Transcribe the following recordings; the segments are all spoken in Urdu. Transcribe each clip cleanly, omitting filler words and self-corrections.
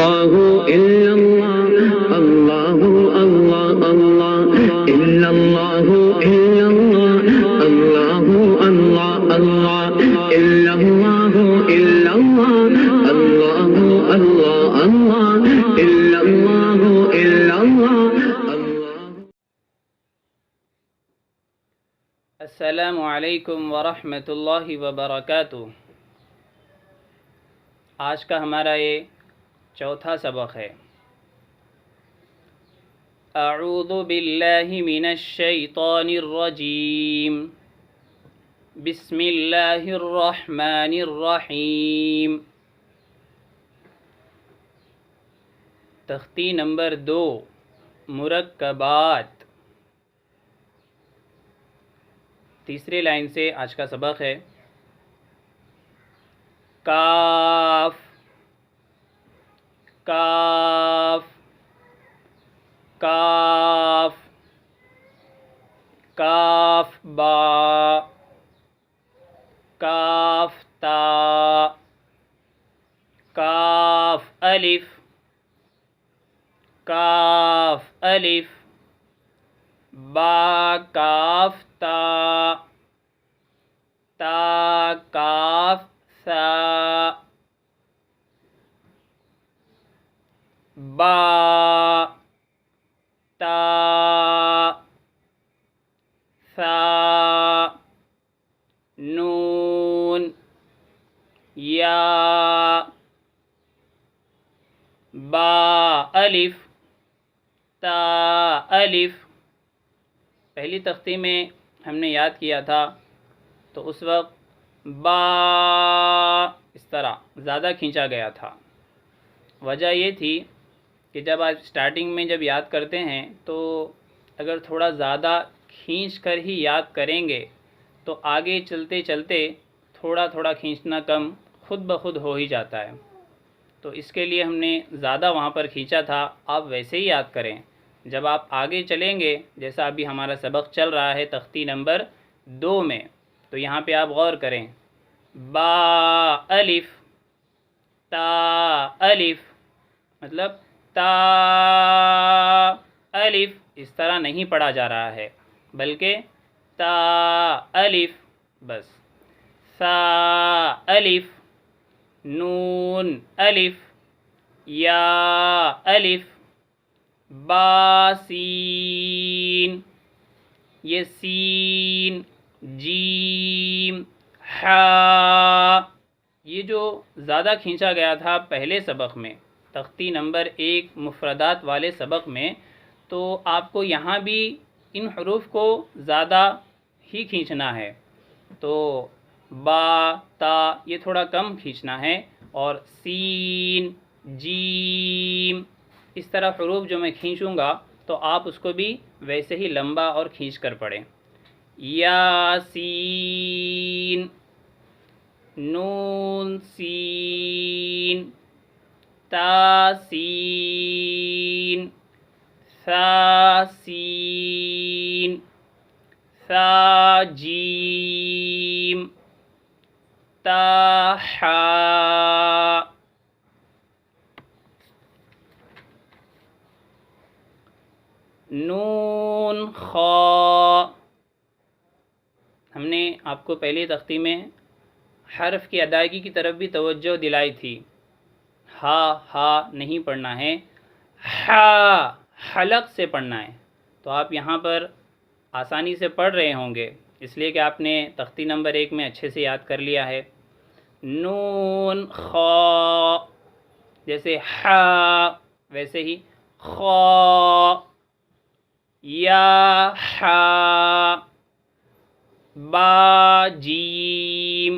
اللہ الا اللہ اللہ اللہ اللہ الا اللہ الا اللہ اللہ اللہ اللہ الا اللہ الا اللہ اللہ اللہ اللہ الا اللہ الا اللہ اللہ۔ السلام علیکم ورحمۃ اللہ وبرکاتہ۔ آج کا ہمارا یہ چوتھا سبق ہے۔ اعوذ باللہ من الشیطان الرجیم، بسم اللہ الرحمن الرحیم۔ تختی نمبر 2، مرکبات۔ تیسری لائن سے آج کا سبق ہے۔ کاف کاف کاف کاف با کاف تا کاف الف کاف الف با کاف تا تا کاف ثا با تا ثا نون یا با الف تا الف۔ پہلی تختی میں ہم نے یاد کیا تھا تو اس وقت با اس طرح زیادہ کھینچا گیا تھا۔ وجہ یہ تھی کہ جب آپ سٹارٹنگ میں جب یاد کرتے ہیں تو اگر تھوڑا زیادہ کھینچ کر ہی یاد کریں گے تو آگے چلتے چلتے تھوڑا تھوڑا کھینچنا کم خود بخود ہو ہی جاتا ہے۔ تو اس کے لیے ہم نے زیادہ وہاں پر کھینچا تھا۔ آپ ویسے ہی یاد کریں، جب آپ آگے چلیں گے جیسا ابھی ہمارا سبق چل رہا ہے تختی نمبر 2 میں، تو یہاں پہ آپ غور کریں۔ با الف تا الف، مطلب تا الف اس طرح نہیں پڑھا جا رہا ہے، بلکہ تا الف بس۔ سا الف نون الف یا الف با سین، یہ سین جیم ہا، یہ جو زیادہ کھینچا گیا تھا پہلے سبق میں تختی نمبر 1 مفردات والے سبق میں، تو آپ کو یہاں بھی ان حروف کو زیادہ ہی کھینچنا ہے۔ تو با تا یہ تھوڑا کم کھینچنا ہے، اور سین جیم اس طرح حروف جو میں کھینچوں گا تو آپ اس کو بھی ویسے ہی لمبا اور کھینچ کر پڑھیں۔ یاسین نون سین تاسین ثاسین ثا جیم تاحا۔ نون خا، ہم نے آپ کو پہلی تختی میں حرف کی ادائیگی کی طرف بھی توجہ دلائی تھی۔ ہا ہا نہیں پڑھنا ہے، ہا حلق سے پڑھنا ہے۔ تو آپ یہاں پر آسانی سے پڑھ رہے ہوں گے، اس لیے کہ آپ نے تختی نمبر 1 میں اچھے سے یاد کر لیا ہے۔ نون خا، جیسے ہا ویسے ہی خا، یا ہا با جیم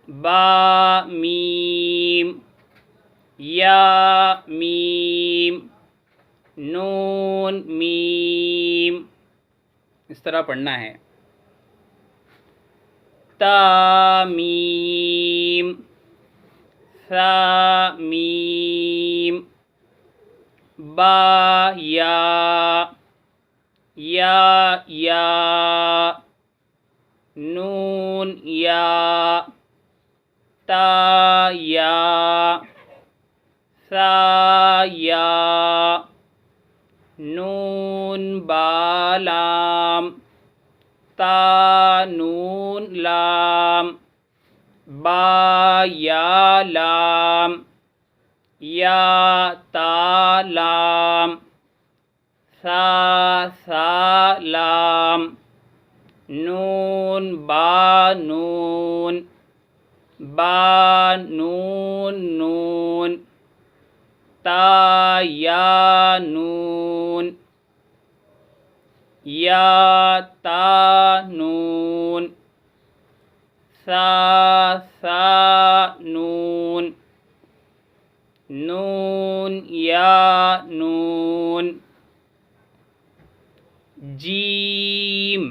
با میم یا میم نون میم، اس طرح پڑھنا ہے۔ تا میم ثا میم با یا نون یا تا یا ثا یا نون با لام تا نون لام با یا لام یا تا لام ثا لام نون با نون با نون نون تا یا نون یا تا نون ثا نون نون یا نون جیم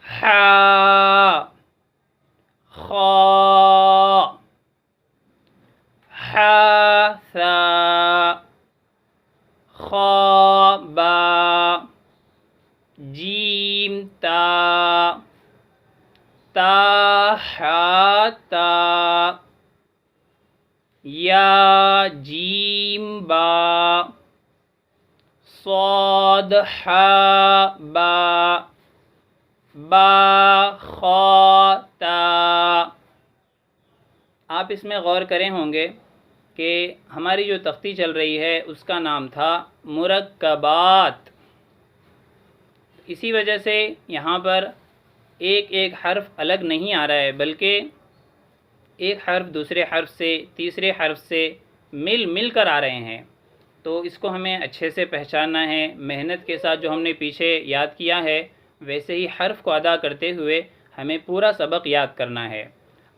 حا خا حا ثا خا با جیم تا تا حا تا یا جیم با صاد حا با با خا تا۔ آپ اس میں غور کریں ہوں گے کہ ہماری جو تختی چل رہی ہے اس کا نام تھا مرکبات، اسی وجہ سے یہاں پر ایک ایک حرف الگ نہیں آ رہا ہے، بلکہ ایک حرف دوسرے حرف سے تیسرے حرف سے مل کر آ رہے ہیں۔ تو اس کو ہمیں اچھے سے پہچاننا ہے، محنت کے ساتھ جو ہم نے پیچھے یاد کیا ہے ویسے ہی حرف کو ادا کرتے ہوئے ہمیں پورا سبق یاد کرنا ہے۔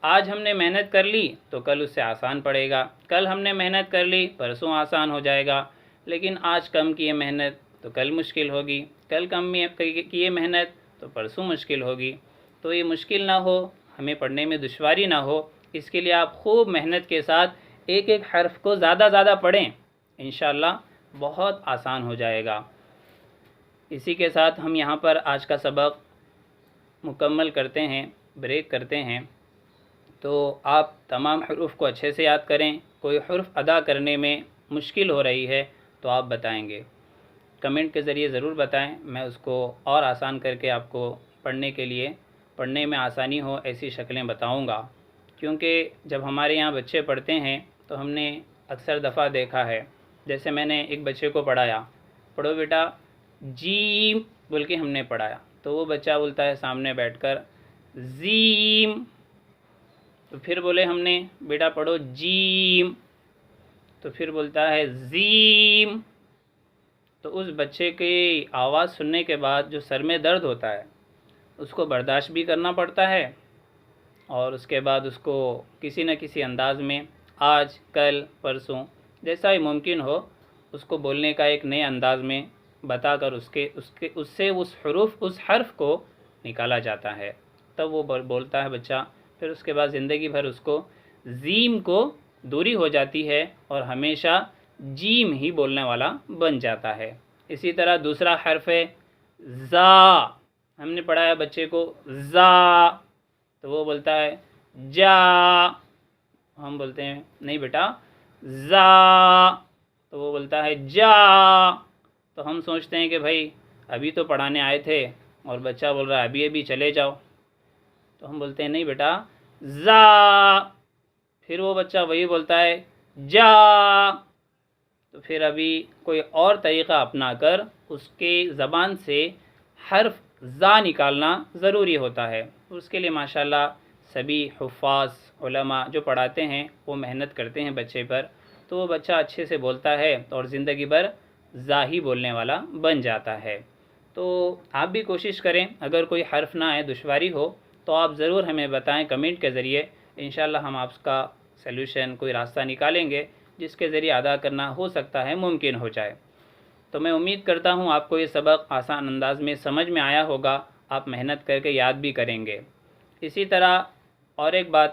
آج ہم نے محنت کر لی تو کل اس سے آسان پڑے گا، کل ہم نے محنت کر لی پرسوں آسان ہو جائے گا، لیکن آج کم کیے محنت تو کل مشکل ہوگی، کل کم کیے محنت تو پرسوں مشکل ہوگی۔ تو یہ مشکل نہ ہو، ہمیں پڑھنے میں دشواری نہ ہو، اس کے لیے آپ خوب محنت کے ساتھ ایک ایک حرف کو زیادہ پڑھیں، انشاءاللہ بہت آسان ہو جائے گا۔ اسی کے ساتھ ہم یہاں پر آج کا سبق مکمل کرتے ہیں، بریک کرتے ہیں۔ تو آپ تمام حروف کو اچھے سے یاد کریں، کوئی حرف ادا کرنے میں مشکل ہو رہی ہے تو آپ بتائیں گے، کمنٹ کے ذریعے ضرور بتائیں، میں اس کو اور آسان کر کے آپ کو پڑھنے میں آسانی ہو ایسی شکلیں بتاؤں گا، کیونکہ جب ہمارے یہاں بچے پڑھتے ہیں تو ہم نے اکثر دفعہ دیکھا ہے، جیسے میں نے ایک بچے کو پڑھایا، پڑھو بیٹا جیم بول کے ہم نے پڑھایا، تو وہ بچہ بولتا ہے سامنے بیٹھ کر زیم، تو پھر بولے ہم نے بیٹا پڑھو جیم، تو پھر بولتا ہے زیم۔ تو اس بچے کی آواز سننے کے بعد جو سر میں درد ہوتا ہے اس کو برداشت بھی کرنا پڑتا ہے، اور اس کے بعد اس کو کسی نہ کسی انداز میں آج کل پرسوں جیسا ہی ممکن ہو اس کو بولنے کا ایک نئے انداز میں بتا کر اس سے اس حرف کو نکالا جاتا ہے، تب وہ بولتا ہے بچہ، پھر اس کے بعد زندگی بھر اس کو زیم کو دوری ہو جاتی ہے اور ہمیشہ جیم ہی بولنے والا بن جاتا ہے۔ اسی طرح دوسرا حرف ہے زا، ہم نے پڑھایا بچے کو زا، تو وہ بولتا ہے جا، ہم بولتے ہیں نہیں بیٹا زا، تو وہ بولتا ہے جا، تو ہم سوچتے ہیں کہ بھائی ابھی تو پڑھانے آئے تھے اور بچہ بول رہا ہے ابھی چلے جاؤ، تو ہم بولتے ہیں نہیں بیٹا زا، پھر وہ بچہ وہی بولتا ہے جا، تو پھر ابھی کوئی اور طریقہ اپنا کر اس کے زبان سے حرف زا نکالنا ضروری ہوتا ہے۔ اس کے لیے ماشاءاللہ سبھی حفاظ علماء جو پڑھاتے ہیں وہ محنت کرتے ہیں بچے پر، تو وہ بچہ اچھے سے بولتا ہے اور زندگی بھر زا ہی بولنے والا بن جاتا ہے۔ تو آپ بھی کوشش کریں، اگر کوئی حرف نہ آئے دشواری ہو تو آپ ضرور ہمیں بتائیں کمنٹ کے ذریعے، انشاءاللہ ہم آپ کا سیلوشن کوئی راستہ نکالیں گے جس کے ذریعے ادا کرنا ہو سکتا ہے ممکن ہو جائے۔ تو میں امید کرتا ہوں آپ کو یہ سبق آسان انداز میں سمجھ میں آیا ہوگا، آپ محنت کر کے یاد بھی کریں گے۔ اسی طرح اور ایک بات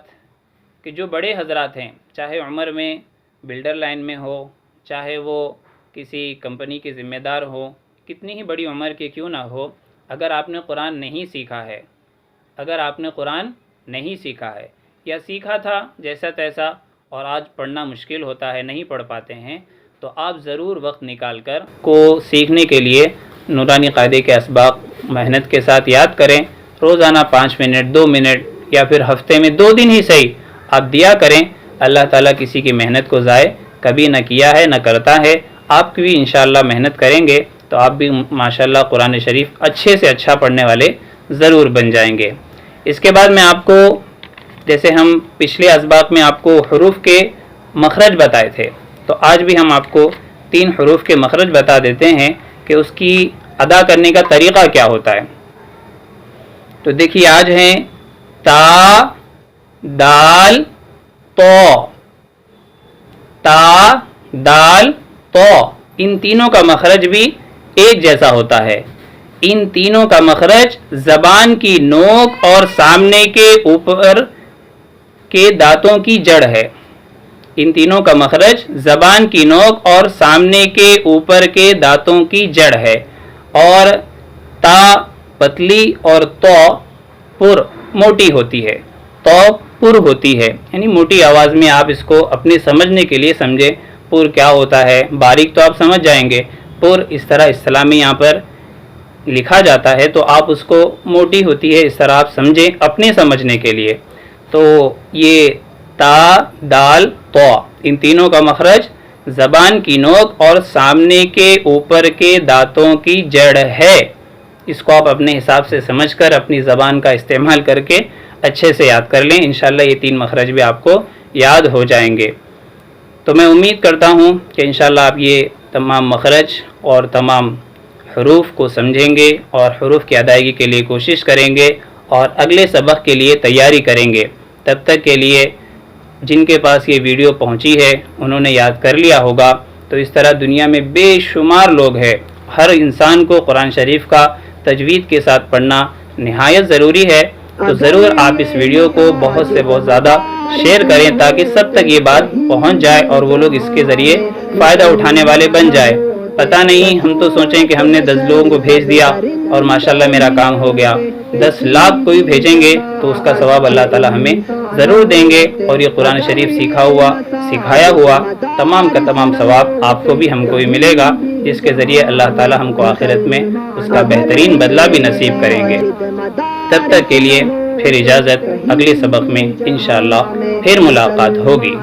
کہ جو بڑے حضرات ہیں، چاہے عمر میں بلڈر لائن میں ہو، چاہے وہ کسی کمپنی کے ذمہ دار ہو، کتنی ہی بڑی عمر کے کیوں نہ ہو، اگر آپ نے قرآن نہیں سیکھا ہے یا سیکھا تھا جیسا تیسا اور آج پڑھنا مشکل ہوتا ہے، نہیں پڑھ پاتے ہیں، تو آپ ضرور وقت نکال کر کو سیکھنے کے لیے نورانی قاعدے کے اسباق محنت کے ساتھ یاد کریں. روزانہ 5 منٹ 2 منٹ یا پھر ہفتے میں 2 دن ہی صحیح آپ دیا کریں. اللہ تعالیٰ کسی کی محنت کو ضائع کبھی نہ کیا ہے، نہ کرتا ہے. آپ بھی انشاءاللہ محنت کریں گے تو آپ بھی ماشاءاللہ قرآن شریف اچھے سے اچھا پڑھنے والے ضرور بن جائیں گے. اس کے بعد میں آپ کو، جیسے ہم پچھلے اسباق میں آپ کو حروف کے مخرج بتائے تھے، تو آج بھی ہم آپ کو 3 حروف کے مخرج بتا دیتے ہیں کہ اس کی ادا کرنے کا طریقہ کیا ہوتا ہے. تو دیکھیے آج ہیں تا، دال، تو. تا، دال، تو، ان تینوں کا مخرج بھی ایک جیسا ہوتا ہے. ان تینوں کا مخرج زبان کی نوک اور سامنے کے اوپر کے دانتوں کی جڑ ہے. ان تینوں کا مخرج زبان کی نوک اور سامنے کے اوپر کے دانتوں کی جڑ ہے. اور تا پتلی اور تو پر موٹی ہوتی ہے. تو پر ہوتی ہے، یعنی موٹی آواز میں آپ اس کو اپنے سمجھنے کے لیے سمجھیں. پر کیا ہوتا ہے، باریک تو آپ سمجھ جائیں گے. پر اس طرح اصطلاح میں یہاں پر لکھا جاتا ہے تو آپ اس کو موٹی ہوتی ہے اس طرح آپ سمجھیں اپنے سمجھنے کے لیے. تو یہ تا، دال، تو، ان تینوں کا مخرج زبان کی نوک اور سامنے کے اوپر کے دانتوں کی جڑ ہے. اس کو آپ اپنے حساب سے سمجھ کر اپنی زبان کا استعمال کر کے اچھے سے یاد کر لیں. انشاءاللہ یہ 3 مخرج بھی آپ کو یاد ہو جائیں گے. تو میں امید کرتا ہوں کہ انشاءاللہ آپ یہ تمام مخرج اور تمام حروف کو سمجھیں گے اور حروف کی ادائیگی کے لیے کوشش کریں گے اور اگلے سبق کے لیے تیاری کریں گے. تب تک کے لیے جن کے پاس یہ ویڈیو پہنچی ہے انہوں نے یاد کر لیا ہوگا. تو اس طرح دنیا میں بے شمار لوگ ہیں. ہر انسان کو قرآن شریف کا تجوید کے ساتھ پڑھنا نہایت ضروری ہے. تو ضرور آپ اس ویڈیو کو بہت سے بہت زیادہ شیئر کریں تاکہ سب تک یہ بات پہنچ جائے اور وہ لوگ اس کے ذریعے فائدہ اٹھانے والے بن جائے. پتہ نہیں ہم تو سوچیں کہ ہم نے 10 لوگوں کو بھیج دیا اور ماشاءاللہ میرا کام ہو گیا. 10 لاکھ کوئی بھیجیں گے تو اس کا ثواب اللہ تعالیٰ ہمیں ضرور دیں گے. اور یہ قرآن شریف سیکھا ہوا سکھایا ہوا تمام کا تمام ثواب آپ کو بھی ہم کو بھی ملے گا، جس کے ذریعے اللہ تعالیٰ ہم کو آخرت میں اس کا بہترین بدلہ بھی نصیب کریں گے. تب تک کے لیے پھر اجازت، اگلے سبق میں انشاءاللہ پھر ملاقات ہوگی.